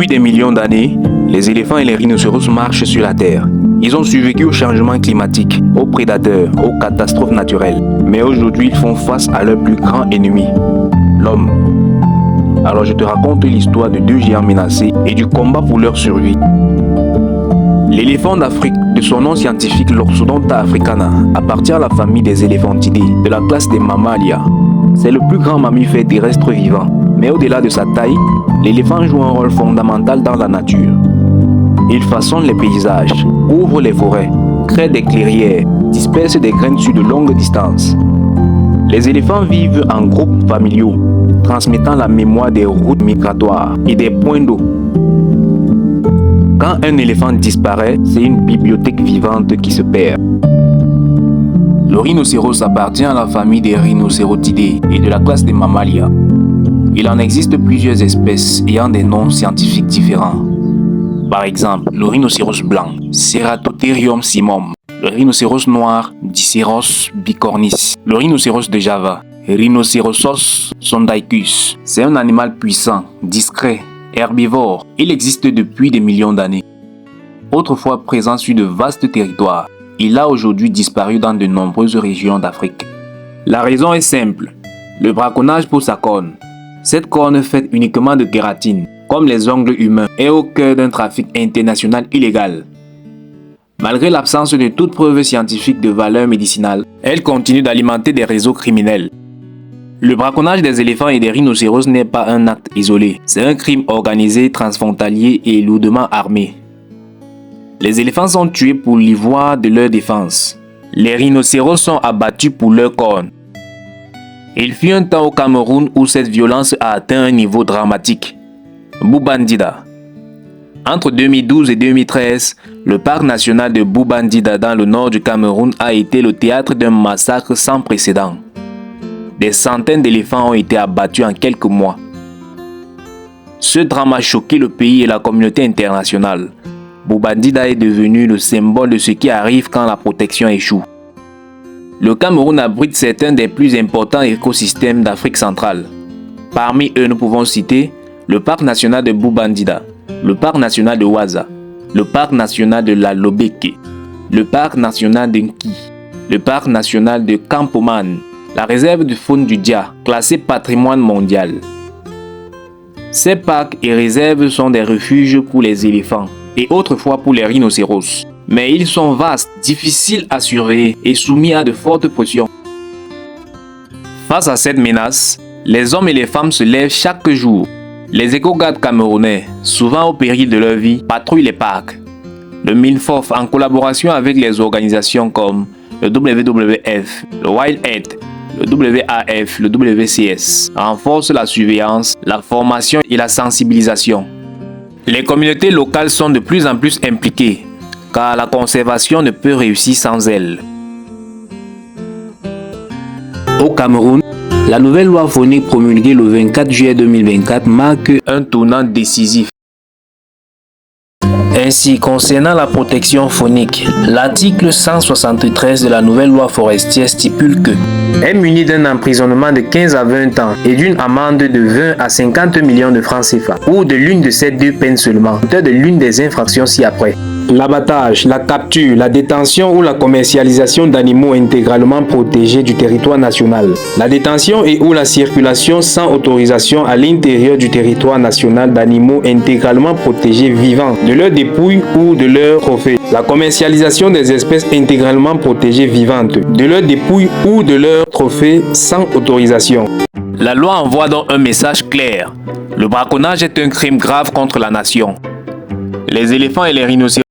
Depuis des millions d'années, les éléphants et les rhinocéros marchent sur la Terre. Ils ont survécu au changement climatique, aux prédateurs, aux catastrophes naturelles. Mais aujourd'hui, ils font face à leur plus grand ennemi, l'homme. Alors je te raconte l'histoire de deux géants menacés et du combat pour leur survie. L'éléphant d'Afrique, de son nom scientifique Loxodonta africana, appartient à la famille des éléphantidés, de la classe des mammalia. C'est le plus grand mammifère terrestre vivant. Mais au-delà de sa taille, l'éléphant joue un rôle fondamental dans la nature. Il façonne les paysages, ouvre les forêts, crée des clairières, disperse des graines sur de longues distances. Les éléphants vivent en groupes familiaux, transmettant la mémoire des routes migratoires et des points d'eau. Quand un éléphant disparaît, c'est une bibliothèque vivante qui se perd. Le rhinocéros appartient à la famille des rhinocérotidés et de la classe des mammalia. Il en existe plusieurs espèces ayant des noms scientifiques différents. Par exemple, le rhinocéros blanc, Ceratotherium simum, le rhinocéros noir, Diceros bicornis, le rhinocéros de Java, Rhinocerosos sondaicus. C'est un animal puissant, discret, herbivore. Il existe depuis des millions d'années. Autrefois présent sur de vastes territoires, il a aujourd'hui disparu dans de nombreuses régions d'Afrique. La raison est simple, le braconnage pour sa corne. Cette corne faite uniquement de kératine, comme les ongles humains, est au cœur d'un trafic international illégal. Malgré l'absence de toute preuve scientifique de valeur médicinale, elle continue d'alimenter des réseaux criminels. Le braconnage des éléphants et des rhinocéros n'est pas un acte isolé, c'est un crime organisé, transfrontalier et lourdement armé. Les éléphants sont tués pour l'ivoire de leur défense. Les rhinocéros sont abattus pour leur corne. Il fut un temps au Cameroun où cette violence a atteint un niveau dramatique. Boubandida. Entre 2012 et 2013, le parc national de Boubandida dans le nord du Cameroun a été le théâtre d'un massacre sans précédent. Des centaines d'éléphants ont été abattus en quelques mois. Ce drame a choqué le pays et la communauté internationale. Boubandida est devenu le symbole de ce qui arrive quand la protection échoue. Le Cameroun abrite certains des plus importants écosystèmes d'Afrique centrale. Parmi eux, nous pouvons citer le parc national de Boubandida, le parc national de Ouaza, le parc national de la Lobeke, le parc national de Nki, le parc national de Campoman, la réserve de faune du Dia, classée patrimoine mondial. Ces parcs et réserves sont des refuges pour les éléphants et autrefois pour les rhinocéros. Mais ils sont vastes, difficiles à surveiller et soumis à de fortes pressions. Face à cette menace, les hommes et les femmes se lèvent chaque jour. Les éco-gardes camerounais, souvent au péril de leur vie, patrouillent les parcs. Le MINFOF, en collaboration avec les organisations comme le WWF, le WildAid, le WAF, le WCS, renforce la surveillance, la formation et la sensibilisation. Les communautés locales sont de plus en plus impliquées, car la conservation ne peut réussir sans elle. Au Cameroun, la nouvelle loi phonique promulguée le 24 juillet 2024 marque un tournant décisif. Ainsi, concernant la protection phonique, l'article 173 de la nouvelle loi forestière stipule que est muni d'un emprisonnement de 15 à 20 ans et d'une amende de 20 à 50 millions de francs CFA, ou de l'une de ces deux peines seulement, de l'une des infractions ci-après. L'abattage, la capture, la détention ou la commercialisation d'animaux intégralement protégés du territoire national. La détention et ou la circulation sans autorisation à l'intérieur du territoire national d'animaux intégralement protégés vivants, de leurs dépouilles ou de leurs trophées. La commercialisation des espèces intégralement protégées vivantes, de leurs dépouilles ou de leurs trophées sans autorisation. La loi envoie donc un message clair. Le braconnage est un crime grave contre la nation. Les éléphants et les rhinocéros